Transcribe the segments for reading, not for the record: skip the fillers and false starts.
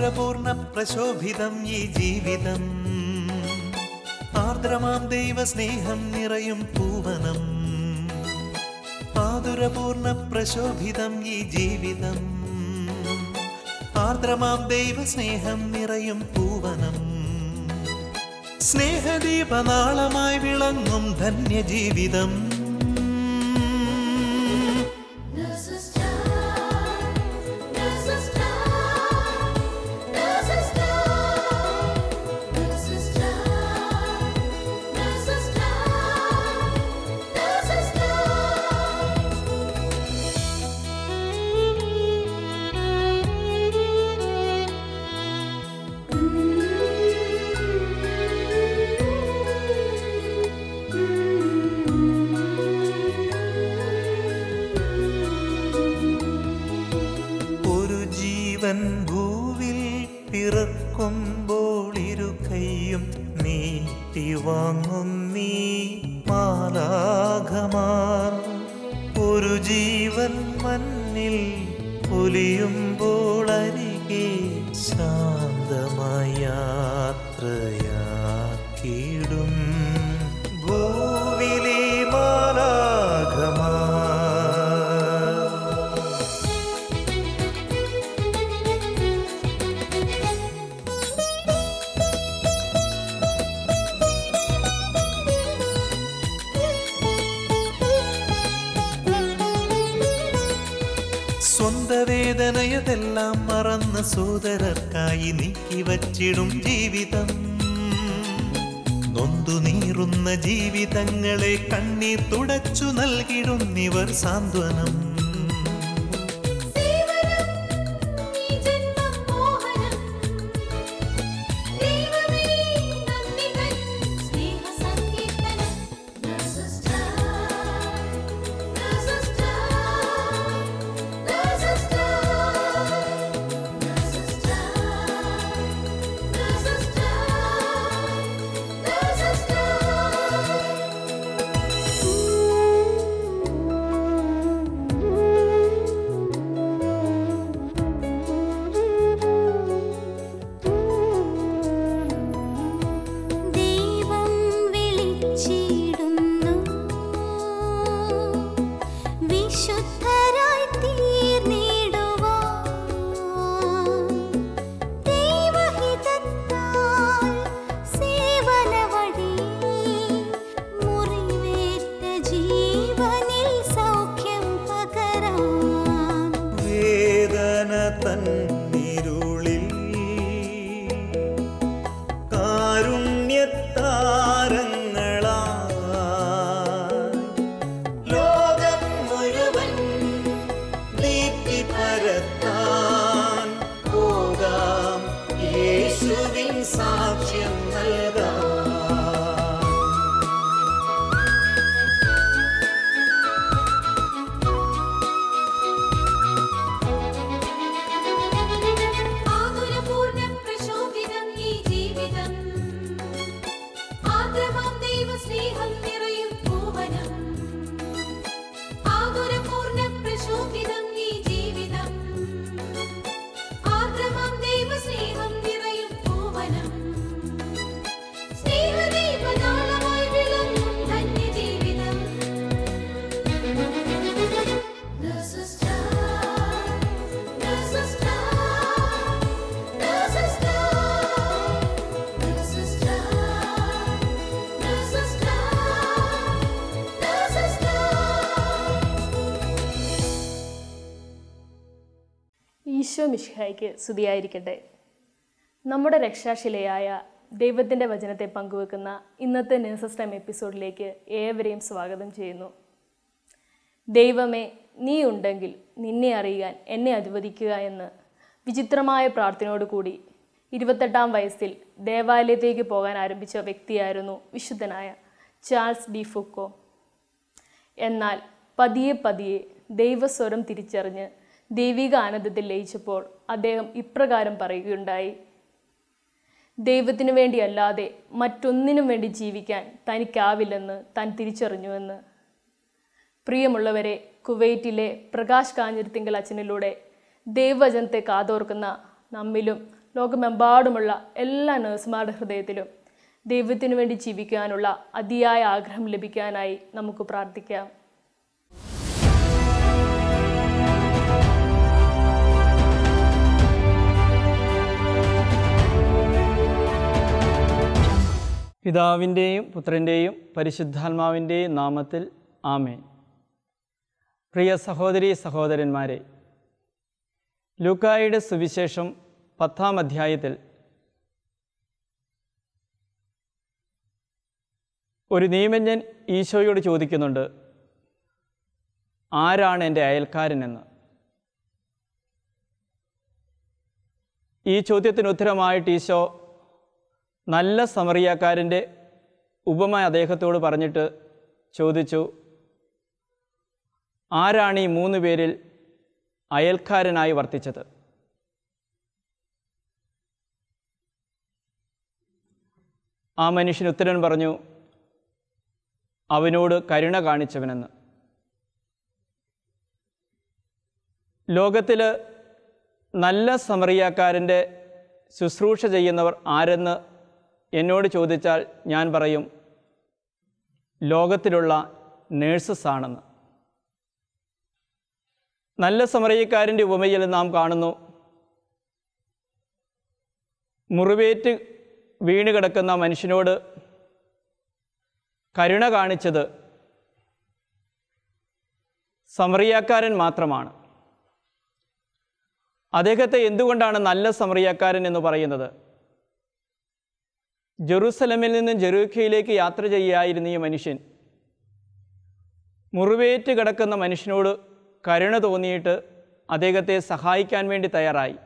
ആതുരപൂർണ പ്രശോഭിതം ഈ ജീവിതം, ആർദ്രമാം ദൈവസ്നേഹം നിറയും പൂവനം. ആതുരപൂർണ പ്രശോഭിതം ഈ ജീവിതം, ആർദ്രമാം ദൈവസ്നേഹം നിറയും പൂവനം. സ്നേഹദീപനാളമായി വിളങ്ങും ധന്യജീവിതം. ഭൂവിൽ പിറക്കുമ്പോൾ ഇരുകൈയും നീട്ടി വാങ്ങുന്നീ മാലാഖമാർ, ഒരു ജീവൻ മണ്ണിൽ പൊലിയുമ്പോൾ അരികെ ശാന്തമായ യാത്രയാക്കിയിടും ഭൂവിലെ മാലാഖമാർ. സ്വന്ത വേദനയതെല്ലാം മറന്ന് സോദരർക്കായി നീക്കി വച്ചിടും ജീവിതം. നൊന്തു നീറുന്ന ജീവിതങ്ങളെ കണ്ണീർ തുടച്ചു നൽകിടുന്നിവർ സാന്ത്വനം. തന്നിരുളിൽ കാരുണ്യത്താരങ്ങളായി ലോകം മുഴുവൻ ദീപ്തി പരത്താൻ പോകാം, യേശുവിൻ സാക്ഷ്യം നൽകാം. ഈശോ മിശിഹായ്ക്ക് സ്തുതിയായിരിക്കട്ടെ. നമ്മുടെ രക്ഷാശിലയായ ദൈവത്തിൻ്റെ വചനത്തെ പങ്കുവെക്കുന്ന ഇന്നത്തെ നേഴ്സസ് ടൈം എപ്പിസോഡിലേക്ക് ഏവരെയും സ്വാഗതം ചെയ്യുന്നു. ദൈവമേ, നീ ഉണ്ടെങ്കിൽ നിന്നെ അറിയാൻ എന്നെ അനുവദിക്കുക എന്ന് വിചിത്രമായ പ്രാർത്ഥനയോടുകൂടി 28-ാം വയസ്സിൽ ദേവാലയത്തേക്ക് പോകാൻ ആരംഭിച്ച വ്യക്തിയായിരുന്നു വിശുദ്ധനായ ചാൾസ് ഡി ഫുക്കോ. എന്നാൽ പതിയെ പതിയെ ദൈവസ്വരം തിരിച്ചറിഞ്ഞ് ദൈവിക ആനന്ദത്തിൽ ലയിച്ചപ്പോൾ അദ്ദേഹം ഇപ്രകാരം പറയുകയുണ്ടായി: ദൈവത്തിനു വേണ്ടിയല്ലാതെ മറ്റൊന്നിനും വേണ്ടി ജീവിക്കാൻ തനിക്കാവില്ലെന്ന് താൻ തിരിച്ചറിഞ്ഞുവെന്ന്. പ്രിയമുള്ളവരെ, കുവൈറ്റിലെ പ്രകാശ് കാഞ്ഞിരത്തിങ്കൽ അച്ഛനിലൂടെ ദൈവവചനത്തെ കാതോർക്കുന്ന നമ്മിലും ലോകമെമ്പാടുമുള്ള എല്ലാ നഴ്സുമാരുടെ ഹൃദയത്തിലും ദൈവത്തിനു വേണ്ടി ജീവിക്കാനുള്ള അതിയായ ആഗ്രഹം ലഭിക്കാനായി നമുക്ക് പ്രാർത്ഥിക്കാം. പിതാവിൻ്റെയും പുത്രൻ്റെയും പരിശുദ്ധാത്മാവിൻ്റെയും നാമത്തിൽ ആമേൻ. പ്രിയ സഹോദരീ സഹോദരന്മാരെ, ലൂക്കായുടെ സുവിശേഷം 10-ാം അധ്യായത്തിൽ ഒരു നിയമജ്ഞൻ ഈശോയോട് ചോദിക്കുന്നുണ്ട്, ആരാണ് എൻ്റെ അയൽക്കാരനെന്ന്. ഈ ചോദ്യത്തിന് ഉത്തരമായിട്ട് ഈശോ നല്ല സമറിയാക്കാരൻ്റെ ഉപമ അദ്ദേഹത്തോട് പറഞ്ഞിട്ട് ചോദിച്ചു, ആരാണ് ഈ 3 പേരിൽ അയൽക്കാരനായി വർത്തിച്ചത്? ആ മനുഷ്യൻ ഉത്തരം പറഞ്ഞു, അവനോട് കരുണ കാണിച്ചവനെന്ന്. ലോകത്തിൽ നല്ല സമറിയാക്കാരൻ്റെ ശുശ്രൂഷ ചെയ്യുന്നവർ ആരെന്ന് എന്നോട് ചോദിച്ചാൽ ഞാൻ പറയും, ലോകത്തിലുള്ള നേഴ്സസ് ആണെന്ന്. നല്ല സമറിയക്കാരൻ്റെ ഉപമയിൽ നാം കാണുന്നു, മുറിവേറ്റ് വീണ് കിടക്കുന്ന മനുഷ്യനോട് കരുണ കാണിച്ചത് സമറിയാക്കാരൻ മാത്രമാണ്. അദ്ദേഹത്തെ എന്തുകൊണ്ടാണ് നല്ല സമറിയാക്കാരൻ എന്ന് പറയുന്നത്? ജെറുസലമിൽ നിന്നും ജെറൂഖയിലേക്ക് യാത്ര ചെയ്യുകയായിരുന്ന ഈ മനുഷ്യൻ മുറിവേറ്റ് കിടക്കുന്ന മനുഷ്യനോട് കരുണ തോന്നിയിട്ട് അദ്ദേഹത്തെ സഹായിക്കാൻ വേണ്ടി തയ്യാറായി.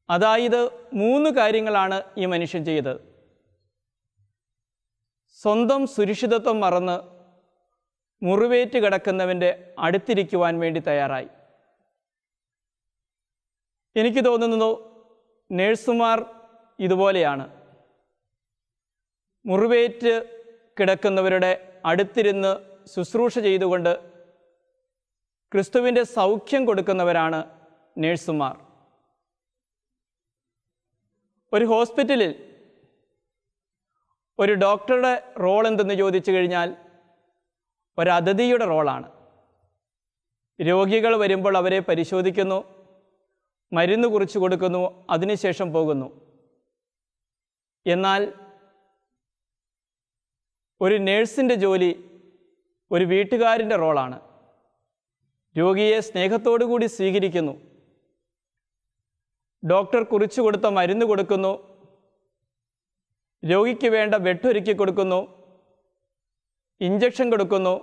അതായത് 3 കാര്യങ്ങളാണ് ഈ മനുഷ്യൻ ചെയ്തത്. സ്വന്തം സുരക്ഷിതത്വം മറന്ന് മുറിവേറ്റ് കിടക്കുന്നവൻ്റെ അടുത്തിരിക്കുവാൻ വേണ്ടി തയ്യാറായി. എനിക്ക് തോന്നുന്നു നേഴ്സുമാർ ഇതുപോലെയാണ്. മുറിവേറ്റ് കിടക്കുന്നവരുടെ അടുത്തിരുന്ന് ശുശ്രൂഷ ചെയ്തുകൊണ്ട് ക്രിസ്തുവിൻ്റെ സൗഖ്യം കൊടുക്കുന്നവരാണ് നേഴ്സുമാർ. ഒരു ഹോസ്പിറ്റലിൽ ഒരു ഡോക്ടറുടെ റോൾ എന്തെന്ന് ചോദിച്ചു കഴിഞ്ഞാൽ ഒരു അതിഥിയുടെ റോളാണ്. രോഗികൾ വരുമ്പോൾ അവരെ പരിശോധിക്കുന്നു, മരുന്ന് കുറിച്ച് കൊടുക്കുന്നു, അതിനുശേഷം പോകുന്നു. എന്നാൽ ഒരു നേഴ്സിൻ്റെ ജോലി ഒരു വീട്ടുകാരൻ്റെ റോളാണ്. രോഗിയെ സ്നേഹത്തോടു കൂടി സ്വീകരിക്കുന്നു, ഡോക്ടർ കുറിച്ചു കൊടുത്ത മരുന്ന് കൊടുക്കുന്നു, രോഗിക്ക് വേണ്ട ബെഡൊരുക്കി കൊടുക്കുന്നു, ഇഞ്ചക്ഷൻ കൊടുക്കുന്നു,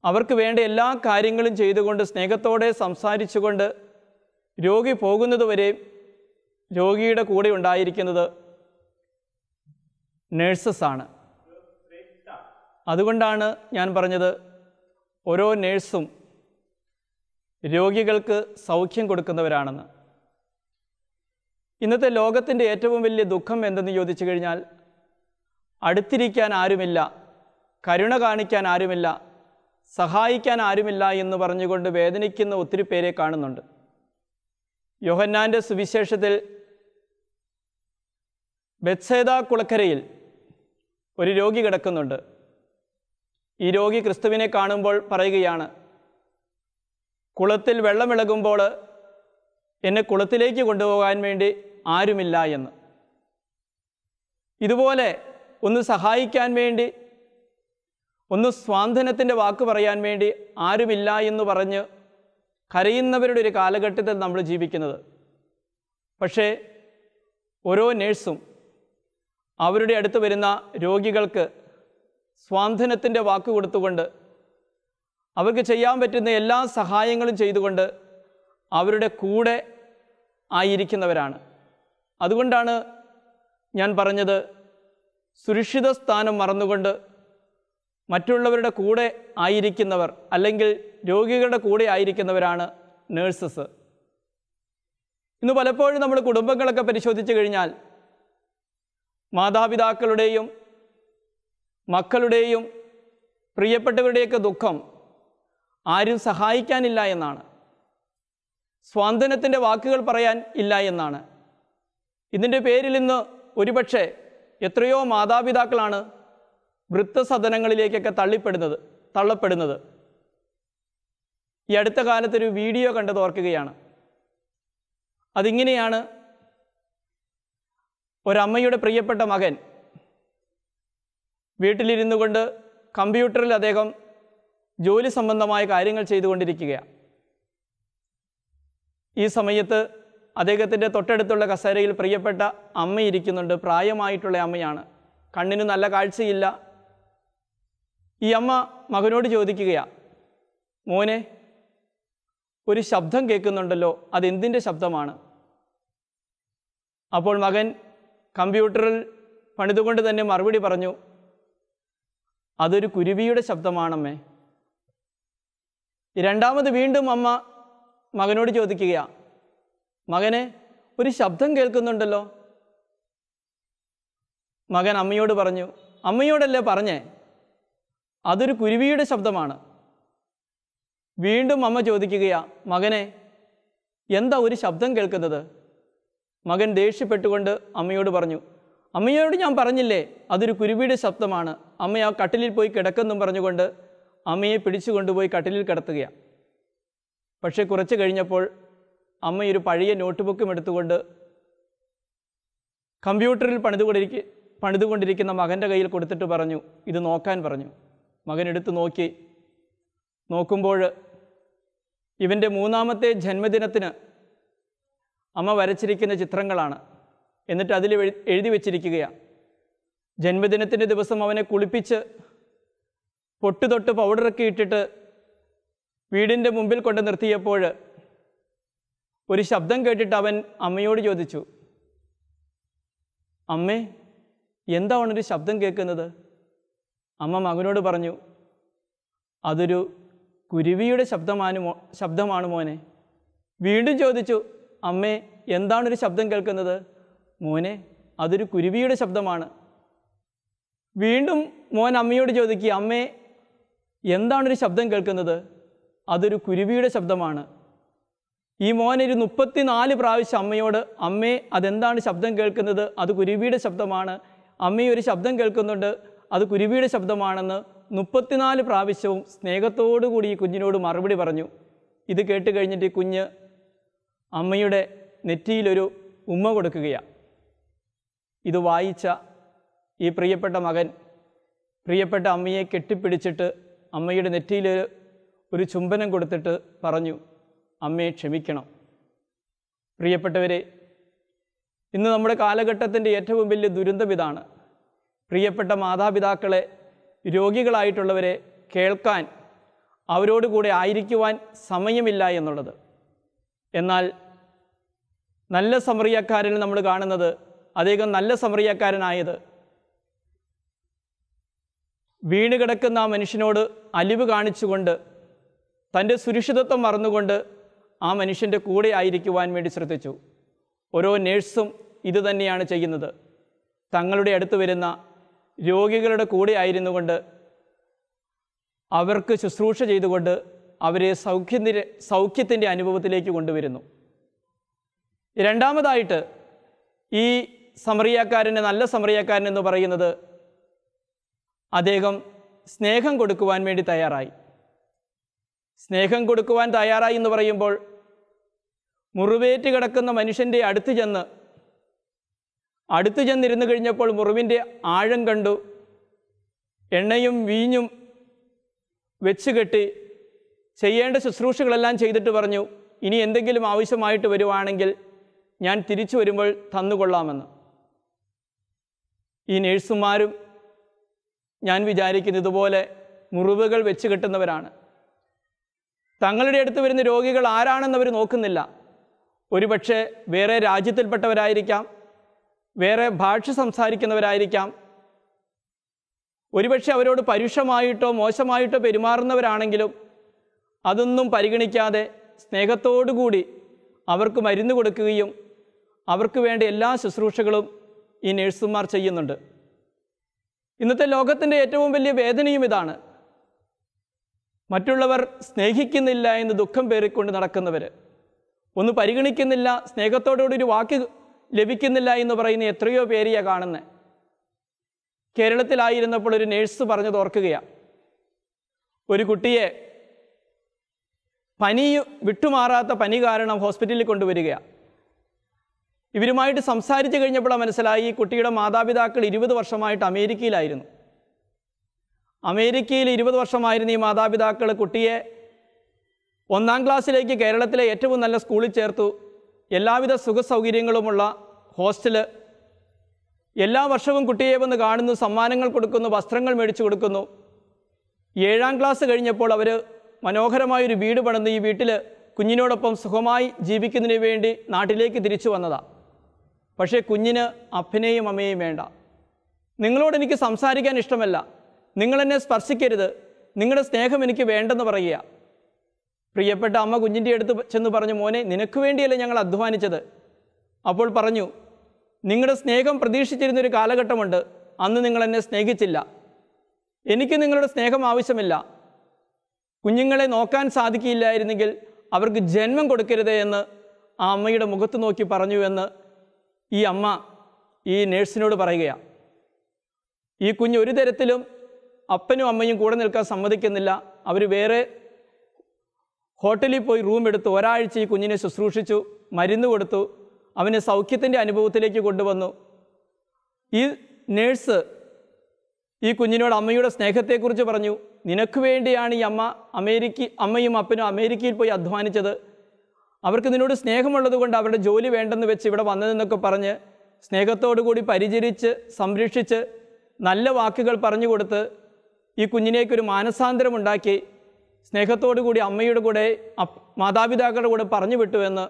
അവർക്ക് വേണ്ട എല്ലാ കാര്യങ്ങളും ചെയ്തുകൊണ്ട് സ്നേഹത്തോടെ സംസാരിച്ചുകൊണ്ട് രോഗി പോകുന്നതുവരെ രോഗിയുടെ കൂടെ ഉണ്ടായിരിക്കുന്നത് നേഴ്സസ് ആണ്. അതുകൊണ്ടാണ് ഞാൻ പറഞ്ഞത്, ഓരോ നേഴ്സും രോഗികൾക്ക് സൗഖ്യം കൊടുക്കുന്നവരാണെന്ന്. ഇന്നത്തെ ലോകത്തിൻ്റെ ഏറ്റവും വലിയ ദുഃഖം എന്തെന്ന് ചോദിച്ചു കഴിഞ്ഞാൽ, അടുത്തിരിക്കാൻ ആരുമില്ല, കരുണ കാണിക്കാൻ ആരുമില്ല, സഹായിക്കാൻ ആരുമില്ല എന്ന് പറഞ്ഞുകൊണ്ട് വേദനിക്കുന്ന ഒത്തിരി പേരെ കാണുന്നുണ്ട്. യോഹന്നാൻ്റെ സുവിശേഷത്തിൽ ബെത്സേദ കുളക്കരയിൽ ഒരു രോഗി കിടക്കുന്നുണ്ട്. ഈ രോഗി ക്രിസ്തുവിനെ കാണുമ്പോൾ പറയുകയാണ്, കുളത്തിൽ വെള്ളമിളകുമ്പോൾ എന്നെ കുളത്തിലേക്ക് കൊണ്ടുപോകാൻ വേണ്ടി ആരുമില്ല എന്ന്. ഇതുപോലെ ഒന്ന് സഹായിക്കാൻ വേണ്ടി, ഒന്ന് സ്വാന്തനത്തിൻ്റെ വാക്ക് പറയാൻ വേണ്ടി ആരുമില്ല എന്ന് പറഞ്ഞ് കരയുന്നവരുടെ ഒരു കാലഘട്ടത്തിൽ നമ്മൾ ജീവിക്കുന്നത്. പക്ഷേ ഓരോ നേഴ്സും അവരുടെ അടുത്ത് വരുന്ന രോഗികൾക്ക് സ്വാന്തനത്തിൻ്റെ വാക്ക് കൊടുത്തുകൊണ്ട്, അവർക്ക് ചെയ്യാൻ പറ്റുന്ന എല്ലാ സഹായങ്ങളും ചെയ്തുകൊണ്ട് അവരുടെ കൂടെ ആയിരിക്കുന്നവരാണ്. അതുകൊണ്ടാണ് ഞാൻ പറഞ്ഞത്, സുരക്ഷിത സ്ഥാനം മറന്നുകൊണ്ട് മറ്റുള്ളവരുടെ കൂടെ ആയിരിക്കുന്നവർ, അല്ലെങ്കിൽ രോഗികളുടെ കൂടെ ആയിരിക്കുന്നവരാണ് നേഴ്സസ്. ഇന്ന് പലപ്പോഴും നമ്മൾ കുടുംബങ്ങളൊക്കെ പരിശോധിച്ചു കഴിഞ്ഞാൽ മാതാപിതാക്കളുടെയും മക്കളുടെയും പ്രിയപ്പെട്ടവരുടെയൊക്കെ ദുഃഖം ആരും സഹായിക്കാനില്ല എന്നാണ്. സ്വാന്തനത്തിൻ്റെ വാക്കുകൾ പറയാൻ ഇല്ല എന്നാണ്. ഇതിൻ്റെ പേരിൽ ഇന്ന് ഒരുപക്ഷെ എത്രയോ മാതാപിതാക്കളാണ് വൃദ്ധസദനങ്ങളിലേക്കൊക്കെ തള്ളപ്പെടുന്നത്. ഈ അടുത്ത കാലത്തൊരു വീഡിയോ കണ്ടത് ഓർക്കുകയാണ്. അതിങ്ങനെയാണ്: ഒരമ്മയുടെ പ്രിയപ്പെട്ട മകൻ വീട്ടിലിരുന്നു കൊണ്ട് കമ്പ്യൂട്ടറിൽ അദ്ദേഹം ജോലി സംബന്ധമായ കാര്യങ്ങൾ ചെയ്തുകൊണ്ടിരിക്കുകയാണ്. ഈ സമയത്ത് അദ്ദേഹത്തിൻ്റെ തൊട്ടടുത്തുള്ള കസേരയിൽ പ്രിയപ്പെട്ട അമ്മ ഇരിക്കുന്നുണ്ട്. പ്രായമായിട്ടുള്ള അമ്മയാണ്, കണ്ണിന് നല്ല കാഴ്ചയില്ല. ഈ അമ്മ മകനോട് ചോദിക്കുകയാണ്, മോനെ, ഒരു ശബ്ദം കേൾക്കുന്നുണ്ടല്ലോ, അതെന്തിൻ്റെ ശബ്ദമാണ്? അപ്പോൾ മകൻ കമ്പ്യൂട്ടറിൽ പണിതുകൊണ്ട് തന്നെ മറുപടി പറഞ്ഞു, അതൊരു കുരുവിയുടെ ശബ്ദമാണമ്മേ. രണ്ടാമത് വീണ്ടും അമ്മ മകനോട് ചോദിക്കുകയാണ്, മകനെ, ഒരു ശബ്ദം കേൾക്കുന്നുണ്ടല്ലോ. മകൻ അമ്മയോട് പറഞ്ഞു, അമ്മയോടല്ലേ പറഞ്ഞേ, അതൊരു കുരുവിയുടെ ശബ്ദമാണ്. വീണ്ടും അമ്മ ചോദിക്കുകയാണ്, മകനെ, എന്താ ഒരു ശബ്ദം കേൾക്കുന്നത്? മകൻ ദേഷ്യപ്പെട്ടുകൊണ്ട് അമ്മയോട് പറഞ്ഞു, അമ്മയോട് ഞാൻ പറഞ്ഞില്ലേ അതൊരു കുരുവിയുടെ ശബ്ദമാണ്. അമ്മ ആ കട്ടിലിൽ പോയി കിടക്കെന്നും പറഞ്ഞുകൊണ്ട് അമ്മയെ പിടിച്ചു കൊണ്ടുപോയി കട്ടിലിൽ കിടത്തുകയാണ്. പക്ഷേ കുറച്ച് കഴിഞ്ഞപ്പോൾ അമ്മയൊരു പഴയ നോട്ട്ബുക്കും എടുത്തുകൊണ്ട് കമ്പ്യൂട്ടറിൽ പണിതുകൊണ്ടിരിക്കുന്ന മകൻ്റെ കയ്യിൽ കൊടുത്തിട്ട് പറഞ്ഞു, ഇത് നോക്കാൻ പറഞ്ഞു. മകൻ എടുത്ത് നോക്കുമ്പോൾ ഇവൻ്റെ 3ാമത്തെ ജന്മദിനത്തിന് അമ്മ വരച്ചിരിക്കുന്ന ചിത്രങ്ങളാണ്. എന്നിട്ട് അതിൽ എഴുതി വച്ചിരിക്കുകയാണ്, ജന്മദിനത്തിൻ്റെ ദിവസം അവനെ കുളിപ്പിച്ച് പൊട്ടുതൊട്ട് പൗഡറൊക്കെ ഇട്ടിട്ട് വീടിൻ്റെ മുമ്പിൽ കൊണ്ട് നിർത്തിയപ്പോൾ ഒരു ശബ്ദം കേട്ടിട്ട് അവൻ അമ്മയോട് ചോദിച്ചു, അമ്മേ, എന്താ അവനൊരു ശബ്ദം കേൾക്കുന്നത്? അമ്മ മകനോട് പറഞ്ഞു, അതൊരു കുരുവിയുടെ ശബ്ദമാണ് മോനെ. വീണ്ടും ചോദിച്ചു, അമ്മേ, എന്താണൊരു ശബ്ദം കേൾക്കുന്നത്? മോനെ, അതൊരു കുരുവിയുടെ ശബ്ദമാണ്. വീണ്ടും മോൻ അമ്മയോട് ചോദിക്കുക, അമ്മേ, എന്താണൊരു ശബ്ദം കേൾക്കുന്നത്? അതൊരു കുരുവിയുടെ ശബ്ദമാണ്. ഈ മോനൊരു 34 പ്രാവശ്യം അമ്മയോട്, അമ്മേ, അതെന്താണ് ശബ്ദം കേൾക്കുന്നത്? അത് കുരുവിയുടെ ശബ്ദമാണ്. അമ്മയെ ഒരു ശബ്ദം കേൾക്കുന്നുണ്ട്, അത് കുരുവിയുടെ ശബ്ദമാണെന്ന് 34 പ്രാവശ്യവും സ്നേഹത്തോടു കൂടി ഈ കുഞ്ഞിനോട് മറുപടി പറഞ്ഞു. ഇത് കേട്ട് കഴിഞ്ഞിട്ട് ഈ കുഞ്ഞ് അമ്മയുടെ നെറ്റിയിലൊരു ഉമ്മ കൊടുക്കുകയാണ്. ഇത് വായിച്ച ഈ പ്രിയപ്പെട്ട മകൻ പ്രിയപ്പെട്ട അമ്മയെ കെട്ടിപ്പിടിച്ചിട്ട് അമ്മയുടെ നെറ്റിയിൽ ഒരു ചുംബനം കൊടുത്തിട്ട് പറഞ്ഞു, അമ്മയെ ക്ഷമിക്കണം. പ്രിയപ്പെട്ടവരെ, ഇന്ന് നമ്മുടെ കാലഘട്ടത്തിൻ്റെ ഏറ്റവും വലിയ ദുരന്തം ഇതാണ്. പ്രിയപ്പെട്ട മാതാപിതാക്കളെ, രോഗികളായിട്ടുള്ളവരെ കേൾക്കാൻ, അവരോട് കൂടെ ആയിരിക്കുവാൻ സമയമില്ല എന്നുള്ളത്. എന്നാൽ നല്ല സമറിയക്കാരനിൽ നമ്മൾ കാണുന്നത്, അദ്ദേഹം നല്ല സമറിയക്കാരനായത് വീണ് കിടക്കുന്ന ആ മനുഷ്യനോട് അലിവ് കാണിച്ചുകൊണ്ട് തൻ്റെ സുരക്ഷിതത്വം മറന്നുകൊണ്ട് ആ മനുഷ്യൻ്റെ കൂടെ ആയിരിക്കുവാൻ വേണ്ടി ശ്രദ്ധിച്ചു. ഓരോ നേഴ്സും ഇത് തന്നെയാണ് ചെയ്യുന്നത്. തങ്ങളുടെ അടുത്ത് വരുന്ന രോഗികളുടെ കൂടെ ആയിരുന്നുകൊണ്ട് അവർക്ക് ശുശ്രൂഷ ചെയ്തുകൊണ്ട് അവരെ സൗഖ്യത്തിൻ്റെ അനുഭവത്തിലേക്ക് കൊണ്ടുവരുന്നു. രണ്ടാമതായിട്ട് ഈ സമറിയക്കാരൻ്റെ, നല്ല സമറിയക്കാരൻ എന്ന് പറയുന്നത്, അദ്ദേഹം സ്നേഹം കൊടുക്കുവാൻ വേണ്ടി തയ്യാറായി. സ്നേഹം കൊടുക്കുവാൻ തയ്യാറായി എന്ന് പറയുമ്പോൾ, മുറിവേറ്റ് കിടക്കുന്ന മനുഷ്യൻ്റെ അടുത്ത് ചെന്നിരുന്നു കഴിഞ്ഞപ്പോൾ മുറിവിൻ്റെ ആഴം കണ്ടു. എണ്ണയും വീഞ്ഞും വെച്ച് കെട്ടി ചെയ്യേണ്ട ശുശ്രൂഷകളെല്ലാം ചെയ്തിട്ട് പറഞ്ഞു, ഇനി എന്തെങ്കിലും ആവശ്യമായിട്ട് വരുവാണെങ്കിൽ ഞാൻ തിരിച്ചു വരുമ്പോൾ തന്നുകൊള്ളാമെന്ന്. ഈ നേഴ്സുമാരും ഞാൻ വിചാരിക്കുന്നത് ഇതുപോലെ മുറിവുകൾ വെച്ച് കെട്ടുന്നവരാണ്. തങ്ങളുടെ അടുത്ത് വരുന്ന രോഗികൾ ആരാണെന്ന് അവർ നോക്കുന്നില്ല. ഒരുപക്ഷെ വേറെ രാജ്യത്തിൽപ്പെട്ടവരായിരിക്കാം, വേറെ ഭാഷ സംസാരിക്കുന്നവരായിരിക്കാം, ഒരുപക്ഷെ അവരോട് പരുഷമായിട്ടോ മോശമായിട്ടോ പെരുമാറുന്നവരാണെങ്കിലും അതൊന്നും പരിഗണിക്കാതെ സ്നേഹത്തോടുകൂടി അവർക്ക് മരുന്ന് കൊടുക്കുകയും അവർക്ക് വേണ്ട എല്ലാ ശുശ്രൂഷകളും ഈ നേഴ്സുമാർ ചെയ്യുന്നുണ്ട്. ഇന്നത്തെ ലോകത്തിൻ്റെ ഏറ്റവും വലിയ വേദനയും ഇതാണ്. മറ്റുള്ളവർ സ്നേഹിക്കുന്നില്ല എന്ന് ദുഃഖം പേറിക്കൊണ്ട് നടക്കുന്നവർ, ഒന്ന് പരിഗണിക്കുന്നില്ല, സ്നേഹത്തോടുകൂടി ഒരു വാക്ക് ലഭിക്കുന്നില്ല എന്ന് പറയുന്ന എത്രയോ പേരെയാണ് കാണുന്നത്. കേരളത്തിലായിരുന്നപ്പോൾ ഒരു നേഴ്സ് പറഞ്ഞത് ഓർക്കുകയാണ്. ഒരു കുട്ടിയെ പനി വിട്ടുമാറാത്ത പനി കാരണം ഹോസ്പിറ്റലിൽ കൊണ്ടുവരികയാണ്. ഇവരുമായിട്ട് സംസാരിച്ച് കഴിഞ്ഞപ്പോൾ മനസ്സിലായി ഈ കുട്ടിയുടെ മാതാപിതാക്കൾ 20 വർഷമായിട്ട് അമേരിക്കയിലായിരുന്നു. അമേരിക്കയിൽ 20 വർഷമായിരുന്ന ഈ മാതാപിതാക്കൾ കുട്ടിയെ 1-ാം ക്ലാസ്സിലേക്ക് കേരളത്തിലെ ഏറ്റവും നല്ല സ്കൂളിൽ ചേർത്തു. എല്ലാവിധ സുഖ സൗകര്യങ്ങളുമുള്ള ഹോസ്റ്റല്. എല്ലാ വർഷവും കുട്ടിയെ വന്ന് കാണുന്നു, സമ്മാനങ്ങൾ കൊടുക്കുന്നു, വസ്ത്രങ്ങൾ മേടിച്ചു കൊടുക്കുന്നു. 7-ാം ക്ലാസ് കഴിഞ്ഞപ്പോൾ അവർ മനോഹരമായൊരു വീട് പണിത് ഈ വീട്ടിൽ കുഞ്ഞിനോടൊപ്പം സുഖമായി ജീവിക്കുന്നതിന് വേണ്ടി നാട്ടിലേക്ക് തിരിച്ചു വന്നതാണ്. പക്ഷേ കുഞ്ഞിന് അപ്പനെയും അമ്മയെയും വേണ്ട. നിങ്ങളോട് എനിക്ക് സംസാരിക്കാൻ ഇഷ്ടമല്ല, നിങ്ങളെന്നെ സ്പർശിക്കരുത്, നിങ്ങളുടെ സ്നേഹം എനിക്ക് വേണ്ടെന്ന് പറയുക. പ്രിയപ്പെട്ട അമ്മ കുഞ്ഞിൻ്റെ അടുത്ത് ചെന്ന് പറഞ്ഞു, മോനെ നിനക്ക് വേണ്ടിയല്ലേ ഞങ്ങൾ അധ്വാനിച്ചത്. അപ്പോൾ പറഞ്ഞു, നിങ്ങളുടെ സ്നേഹം പ്രതീക്ഷിച്ചിരുന്നൊരു കാലഘട്ടമുണ്ട്, അന്ന് നിങ്ങളെന്നെ സ്നേഹിച്ചില്ല. എനിക്ക് നിങ്ങളുടെ സ്നേഹം ആവശ്യമില്ല. കുഞ്ഞുങ്ങളെ നോക്കാൻ സാധിക്കില്ലായിരുന്നെങ്കിൽ അവർക്ക് ജന്മം കൊടുക്കരുതേ എന്ന് ആ അമ്മയുടെ മുഖത്ത് നോക്കി പറഞ്ഞു എന്ന് ഈ അമ്മ ഈ നേഴ്സിനോട് പറയുകയാണ്. ഈ കുഞ്ഞ് ഒരു തരത്തിലും അപ്പനും അമ്മയും കൂടെ നിൽക്കാൻ സമ്മതിക്കുന്നില്ല. അവർ വേറെ ഹോട്ടലിൽ പോയി റൂം എടുത്ത് ഒരാഴ്ച ഈ കുഞ്ഞിനെ ശുശ്രൂഷിച്ചു, മരുന്ന് കൊടുത്തു, അവനെ സൗഖ്യത്തിൻ്റെ അനുഭവത്തിലേക്ക് കൊണ്ടുവന്നു. ഈ നേഴ്സ് ഈ കുഞ്ഞിനോട് അമ്മയുടെ സ്നേഹത്തെക്കുറിച്ച് പറഞ്ഞു. നിനക്ക് വേണ്ടിയാണ് ഈ അമ്മയും അപ്പനും അമേരിക്കയിൽ പോയി അധ്വാനിച്ചത്. അവർക്ക് നിന്നോട് സ്നേഹമുള്ളത് കൊണ്ട് അവരുടെ ജോലി വേണ്ടെന്ന് വെച്ച് ഇവിടെ വന്നതെന്നൊക്കെ പറഞ്ഞ് സ്നേഹത്തോടുകൂടി പരിചരിച്ച് സംരക്ഷിച്ച് നല്ല വാക്കുകൾ പറഞ്ഞു കൊടുത്ത് ഈ കുഞ്ഞിനേക്കൊരു മാനസാന്തരമുണ്ടാക്കി സ്നേഹത്തോടുകൂടി അമ്മയുടെ കൂടെ മാതാപിതാക്കളുടെ കൂടെ പറഞ്ഞു വിട്ടുവെന്ന്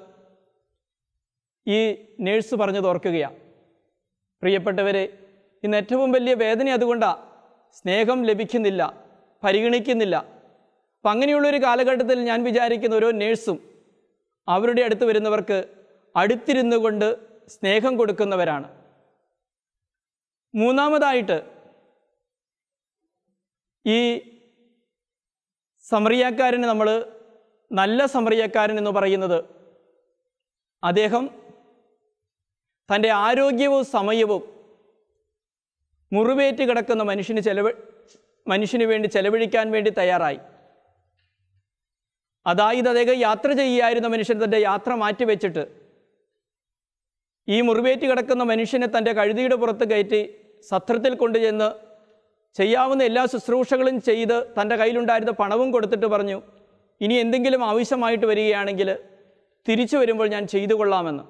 ഈ നേഴ്സ് പറഞ്ഞത് ഓർക്കുകയാണ്. പ്രിയപ്പെട്ടവരെ, ഇന്ന് ഏറ്റവും വലിയ വേദന അതുകൊണ്ടാണ്. സ്നേഹം ലഭിക്കുന്നില്ല, പരിഗണിക്കുന്നില്ല. അപ്പം അങ്ങനെയുള്ളൊരു കാലഘട്ടത്തിൽ ഞാൻ വിചാരിക്കുന്ന ഓരോ നേഴ്സും അവരുടെ അടുത്ത് വരുന്നവർക്ക് അടുത്തിരുന്നു കൊണ്ട് സ്നേഹം കൊടുക്കുന്നവരാണ്. മൂന്നാമതായിട്ട് ഈ സമറിയാക്കാരന് നമ്മൾ നല്ല സമറിയാക്കാരൻ എന്ന് പറയുന്നത് അദ്ദേഹം തൻ്റെ ആരോഗ്യവും സമയവും മുറിവേറ്റ് കിടക്കുന്ന മനുഷ്യന് വേണ്ടി ചെലവഴിക്കാൻ വേണ്ടി തയ്യാറായി. അതായത് അദ്ദേഹം യാത്ര ചെയ്യായിരുന്ന മനുഷ്യൻ തൻ്റെ യാത്ര മാറ്റിവെച്ചിട്ട് ഈ മുറിവേറ്റ് കിടക്കുന്ന മനുഷ്യനെ തൻ്റെ കഴുതിയുടെ പുറത്ത് കയറ്റി സത്രത്തിൽ കൊണ്ടുചെന്ന് ചെയ്യാവുന്ന എല്ലാ ശുശ്രൂഷകളും ചെയ്ത് തൻ്റെ കയ്യിലുണ്ടായിരുന്ന പണവും കൊടുത്തിട്ട് പറഞ്ഞു, ഇനി എന്തെങ്കിലും ആവശ്യമായിട്ട് വരികയാണെങ്കിൽ തിരിച്ചു വരുമ്പോൾ ഞാൻ ചെയ്തു കൊള്ളാമെന്ന്.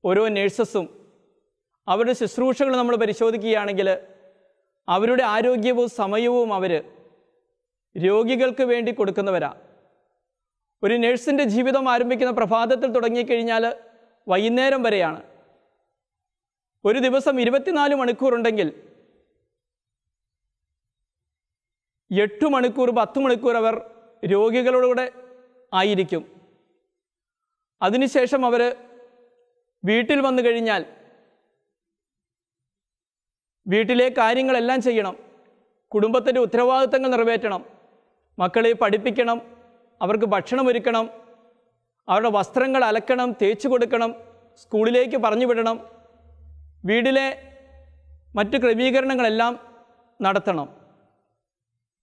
ഓരോ നേഴ്സസും അവരുടെ ശുശ്രൂഷകൾ നമ്മൾ പരിശോധിക്കുകയാണെങ്കിൽ അവരുടെ ആരോഗ്യവും സമയവും അവർ രോഗികൾക്ക് വേണ്ടി കൊടുക്കുന്നവരാണ്. ഒരു നേഴ്സിൻ്റെ ജീവിതം ആരംഭിക്കുന്ന പ്രഭാതത്തിൽ തുടങ്ങിക്കഴിഞ്ഞാൽ വൈകുന്നേരം വരെയാണ്. ഒരു ദിവസം 24 മണിക്കൂറുണ്ടെങ്കിൽ 8 മണിക്കൂർ 10 മണിക്കൂർ അവർ രോഗികളോടുകൂടെ ആയിരിക്കും. അതിനുശേഷം അവർ വീട്ടിൽ വന്നു കഴിഞ്ഞാൽ വീട്ടിലെ കാര്യങ്ങളെല്ലാം ചെയ്യണം, കുടുംബത്തിൻ്റെ ഉത്തരവാദിത്തങ്ങൾ നിറവേറ്റണം, മക്കളെ പഠിപ്പിക്കണം, അവർക്ക് ഭക്ഷണം ഒരുക്കണം, അവരുടെ വസ്ത്രങ്ങൾ അലക്കണം, തേച്ച് കൊടുക്കണം, സ്കൂളിലേക്ക് പറഞ്ഞു വിടണം, വീട്ടിലെ മറ്റ് ക്രമീകരണങ്ങളെല്ലാം നടത്തണം.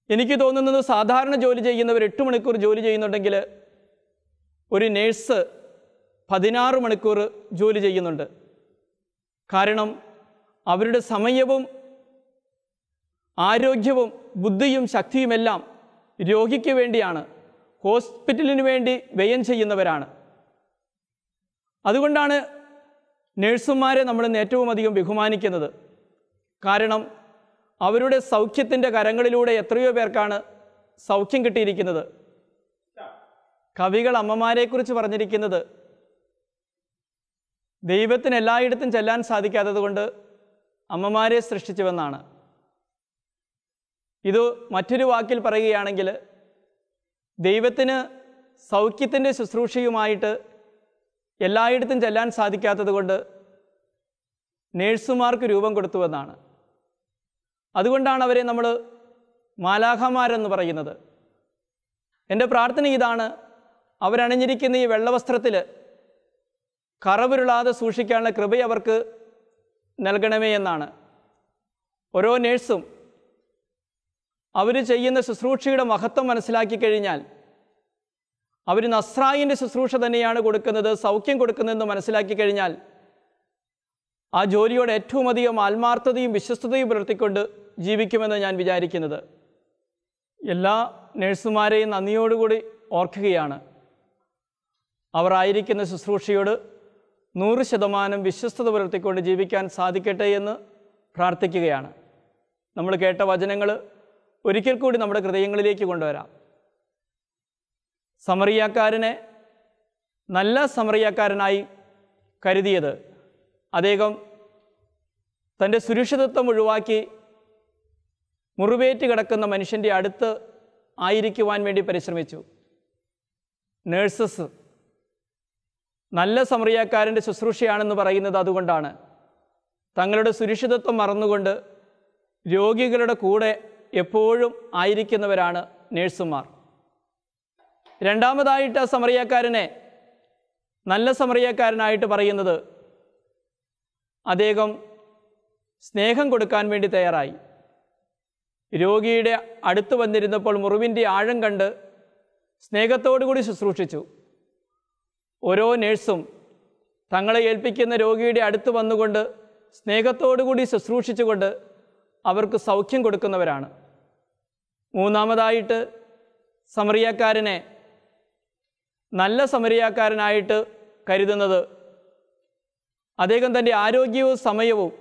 എനിക്ക് തോന്നുന്നത് സാധാരണ ജോലി ചെയ്യുന്നവർ 8 മണിക്കൂർ ജോലി ചെയ്യുന്നുണ്ടെങ്കിൽ ഒരു നേഴ്സ് 16 മണിക്കൂർ ജോലി ചെയ്യുന്നുണ്ട്. കാരണം അവരുടെ സമയവും ആരോഗ്യവും ബുദ്ധിയും ശക്തിയുമെല്ലാം രോഗിക്ക് വേണ്ടിയാണ്, ഹോസ്പിറ്റലിന് വേണ്ടി വ്യയം ചെയ്യുന്നവരാണ്. അതുകൊണ്ടാണ് നേഴ്സുമാരെ നമ്മൾ ഏറ്റവും അധികം ബഹുമാനിക്കുന്നത്. കാരണം അവരുടെ സൗഖ്യത്തിൻ്റെ കരങ്ങളിലൂടെ എത്രയോ പേർക്കാണ് സൗഖ്യം കിട്ടിയിരിക്കുന്നത്. കവികൾ അമ്മമാരെക്കുറിച്ച് പറഞ്ഞിരിക്കുന്നത് ദൈവത്തിന് എല്ലായിടത്തും ചെല്ലാൻ സാധിക്കാത്തത് കൊണ്ട് അമ്മമാരെ സൃഷ്ടിച്ചുവെന്നാണ്. ഇത് മറ്റൊരു വാക്കിൽ പറയുകയാണെങ്കിൽ ദൈവത്തിന് സൗഖ്യത്തിൻ്റെ ശുശ്രൂഷയുമായിട്ട് എല്ലായിടത്തും ചെല്ലാൻ സാധിക്കാത്തത് കൊണ്ട് നേഴ്സുമാർക്ക് രൂപം കൊടുത്തുവെന്നാണ്. അതുകൊണ്ടാണ് അവരെ നമ്മൾ മാലാഖമാരെന്ന് പറയുന്നത്. എൻ്റെ പ്രാർത്ഥന ഇതാണ്, അവരണിഞ്ഞിരിക്കുന്ന ഈ വെള്ളവസ്ത്രത്തിൽ കറപുരുളാതെ സൂക്ഷിക്കാനുള്ള കൃപ അവർക്ക് നൽകണമേ എന്നാണ്. ഓരോ നേഴ്സും അവർ ചെയ്യുന്ന ശുശ്രൂഷയുടെ മഹത്വം മനസ്സിലാക്കി കഴിഞ്ഞാൽ അവർ നസ്രായിൻ്റെ ശുശ്രൂഷ തന്നെയാണ് കൊടുക്കുന്നത്, സൗഖ്യം കൊടുക്കുന്നതെന്ന് മനസ്സിലാക്കി കഴിഞ്ഞാൽ ആ ജോലിയോട് ഏറ്റവും അധികം ആത്മാർത്ഥതയും വിശ്വസ്തതയും പുലർത്തിക്കൊണ്ട് ജീവിക്കുമെന്ന് ഞാൻ വിചാരിക്കുന്നത്. എല്ലാ നഴ്സുമാരെയും നന്ദിയോടുകൂടി ഓർക്കുകയാണ്. അവർ ആയിരിക്കുന്ന ശുശ്രൂഷയോട് 100% വിശ്വസ്തത പുലർത്തിക്കൊണ്ട് ജീവിക്കാൻ സാധിക്കട്ടെ എന്ന് പ്രാർത്ഥിക്കുകയാണ്. നമ്മൾ കേട്ട വചനങ്ങൾ ഒരിക്കൽ കൂടി നമ്മുടെ ഹൃദയങ്ങളിലേക്ക് കൊണ്ടുവരാം. സമറിയാക്കാരനെ നല്ല സമറിയാക്കാരനായി കരുതിയത് അദ്ദേഹം തൻ്റെ സുരക്ഷിതത്വം ഒഴിവാക്കി മുറിവേറ്റ് കിടക്കുന്ന മനുഷ്യൻ്റെ അടുത്ത് ആയിരിക്കുവാൻ വേണ്ടി പരിശ്രമിച്ചു. നേഴ്സസ് നല്ല സമറിയാക്കാരൻ്റെ ശുശ്രൂഷയാണെന്ന് പറയുന്നത് അതുകൊണ്ടാണ്. തങ്ങളുടെ സുരക്ഷിതത്വം മറന്നുകൊണ്ട് രോഗികളുടെ കൂടെ എപ്പോഴും ആയിരിക്കുന്നവരാണ് നേഴ്സുമാർ. രണ്ടാമതായിട്ട് ആ സമറിയാക്കാരനെ നല്ല സമറിയാക്കാരനായിട്ട് പറയുന്നത് അദ്ദേഹം സ്നേഹം കൊടുക്കാൻ വേണ്ടി തയ്യാറായി. രോഗിയുടെ അടുത്ത് വന്നിരുന്നപ്പോൾ മുറിവിൻ്റെ ആഴം കണ്ട് സ്നേഹത്തോടുകൂടി ശുശ്രൂഷിച്ചു. ഓരോ നേഴ്സും തങ്ങളെ ഏൽപ്പിക്കുന്ന രോഗിയുടെ അടുത്ത് വന്നുകൊണ്ട് സ്നേഹത്തോടുകൂടി ശുശ്രൂഷിച്ചുകൊണ്ട് അവർക്ക് സൗഖ്യം കൊടുക്കുന്നവരാണ്. മൂന്നാമതായിട്ട് സമറിയാക്കാരനെ നല്ല സമറിയാക്കാരനായിട്ട് കരുതുന്നത് അദ്ദേഹം തൻ്റെ ആരോഗ്യവും സമയവും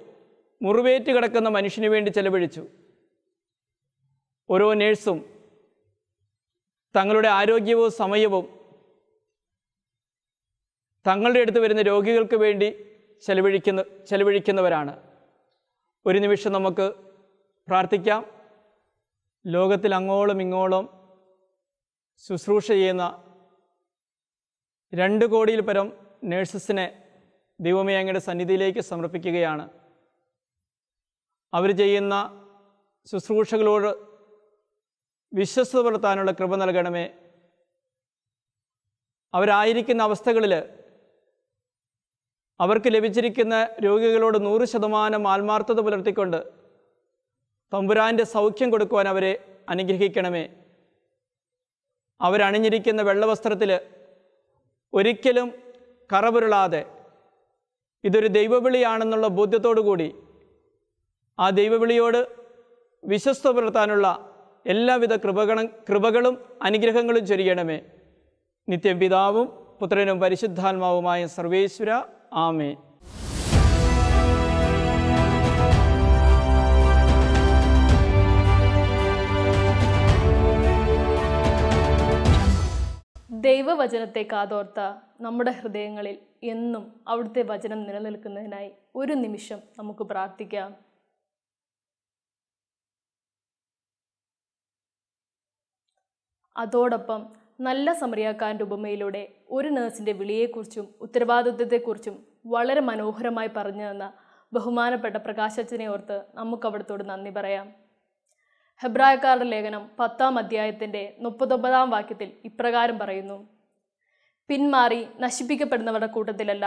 മുറിവേറ്റ് കിടക്കുന്ന മനുഷ്യന് വേണ്ടി ചെലവഴിച്ചു. ഓരോ നേഴ്സും തങ്ങളുടെ ആരോഗ്യവും സമയവും തങ്ങളുടെ അടുത്ത് വരുന്ന രോഗികൾക്ക് വേണ്ടി ചെലവഴിക്കുന്നവരാണ്. ഒരു നിമിഷം നമുക്ക് പ്രാർത്ഥിക്കാം. ലോകത്തിൽ അങ്ങോളം ഇങ്ങോളം ശുശ്രൂഷ ചെയ്യുന്ന 2 കോടിയിൽ പരം നേഴ്സസിനെ ദൈവമേ അങ്ങയുടെ സന്നിധിയിലേക്ക് സമർപ്പിക്കുകയാണ്. അവർ ചെയ്യുന്ന ശുശ്രൂഷകളോട് വിശ്വസ്തത പുലർത്താനുള്ള കൃപ നൽകണമേ. അവരായിരിക്കുന്ന അവസ്ഥകളിൽ അവർക്ക് ലഭിച്ചിരിക്കുന്ന രോഗികളോട് 100% ആത്മാർത്ഥത പുലർത്തിക്കൊണ്ട് തമ്പുരാൻ്റെ സൗഖ്യം കൊടുക്കുവാൻ അവരെ അനുഗ്രഹിക്കണമേ. അവരണിഞ്ഞിരിക്കുന്ന വെള്ളവസ്ത്രത്തിൽ ഒരിക്കലും കറപുരുളാതെ ഇതൊരു ദൈവവിളിയാണെന്നുള്ള ബോധ്യത്തോടു കൂടി ആ ദൈവവിളിയോട് വിശ്വസ്ത പുലർത്താനുള്ള എല്ലാവിധ കൃപകളും അനുഗ്രഹങ്ങളും ചൊരിയണമേ. നിത്യം പിതാവും പുത്രനും പരിശുദ്ധാത്മാവുമായ സർവേശ്വര ആമേൻ. ദൈവവചനത്തെ കാതോർത്ത നമ്മുടെ ഹൃദയങ്ങളിൽ എന്നും അവിടുത്തെ വചനം നിലനിൽക്കുന്നതിനായി ഒരു നിമിഷം നമുക്ക് പ്രാർത്ഥിക്കാം. അതോടൊപ്പം നല്ല സമറിയാക്കാരൻ്റെ ഉപമയിലൂടെ ഒരു നേഴ്സിൻ്റെ വിളിയെക്കുറിച്ചും ഉത്തരവാദിത്വത്തെക്കുറിച്ചും വളരെ മനോഹരമായി പറഞ്ഞു തന്ന ബഹുമാനപ്പെട്ട പ്രകാശച്ചനെ ഓർത്ത് നമുക്ക് അവിടത്തോട് നന്ദി പറയാം. ഹെബ്രായക്കാരുടെ ലേഖനം 10-ാം അധ്യായത്തിൻ്റെ 39-ാം വാക്യത്തിൽ ഇപ്രകാരം പറയുന്നു: പിന്മാറി നശിപ്പിക്കപ്പെടുന്നവരുടെ കൂട്ടത്തിലല്ല,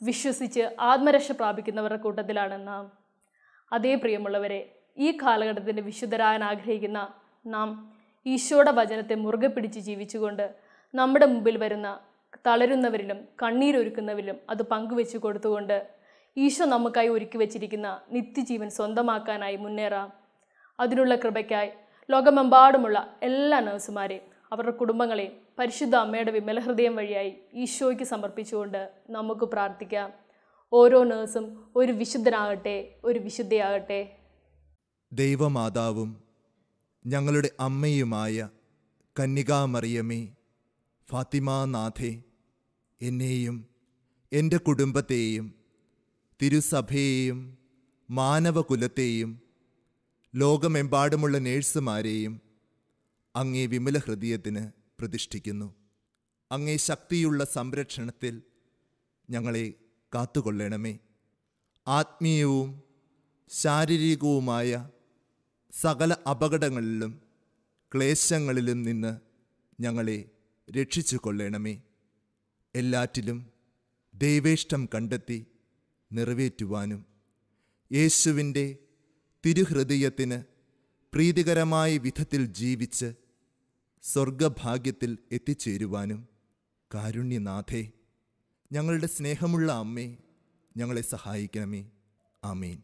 വിശ്വസിച്ച് ആത്മരക്ഷ പ്രാപിക്കുന്നവരുടെ കൂട്ടത്തിലാണ് നാം. അതേ പ്രിയമുള്ളവരെ, ഈ കാലഘട്ടത്തിൻ്റെ വിശുദ്ധരാകാൻ ആഗ്രഹിക്കുന്ന നാം ഈശോയുടെ വചനത്തെ മുറുകെ പിടിച്ച് ജീവിച്ചുകൊണ്ട് നമ്മുടെ മുമ്പിൽ വരുന്ന തളരുന്നവരിലും കണ്ണീരൊരുക്കുന്നവരിലും അത് പങ്കുവെച്ചു കൊടുത്തുകൊണ്ട് ഈശോ നമുക്കായി ഒരുക്കി വച്ചിരിക്കുന്ന നിത്യജീവൻ സ്വന്തമാക്കാനായി മുന്നേറാം. അതിനുള്ള കൃപയ്ക്കായി ലോകമെമ്പാടുമുള്ള എല്ലാ നഴ്സുമാരെയും അവരുടെ കുടുംബങ്ങളെയും പരിശുദ്ധ അമ്മയുടെ വിമല ഹൃദയം വഴിയായി ഈശോയ്ക്ക് സമർപ്പിച്ചുകൊണ്ട് നമുക്ക് പ്രാർത്ഥിക്കാം. ഓരോ നഴ്സും ഒരു വിശുദ്ധനാകട്ടെ, ഒരു വിശുദ്ധയാകട്ടെ. ദൈവമാതാവും ഞങ്ങളുടെ അമ്മയുമായ കന്യകാമറിയമേ, ഫാത്തിമാനാഥേ, എന്നെയും എൻ്റെ കുടുംബത്തെയും തിരുസഭയെയും മാനവകുലത്തെയും ലോകമെമ്പാടുമുള്ള നേഴ്സുമാരെയും അങ്ങേ വിമല ഹൃദയത്തിന് പ്രതിഷ്ഠിക്കുന്നു. അങ്ങേ ശക്തിയുള്ള സംരക്ഷണത്തിൽ ഞങ്ങളെ കാത്തുകൊള്ളണമേ. ആത്മീയവും ശാരീരികവുമായ സകല അപകടങ്ങളിലും ക്ലേശങ്ങളിലും നിന്ന് ഞങ്ങളെ രക്ഷിച്ചു കൊള്ളണമേ. എല്ലാറ്റിലും ദൈവേഷ്ടം കണ്ടെത്തി നിറവേറ്റുവാനും യേശുവിൻ്റെ തിരുഹൃദയത്തിന് പ്രീതികരമായ വിധത്തിൽ ജീവിച്ച് സ്വർഗഭാഗ്യത്തിൽ എത്തിച്ചേരുവാനും കാരുണ്യനാഥേ, ഞങ്ങളുടെ സ്നേഹമുള്ള അമ്മേ, ഞങ്ങളെ സഹായിക്കണമേ. ആമേൻ.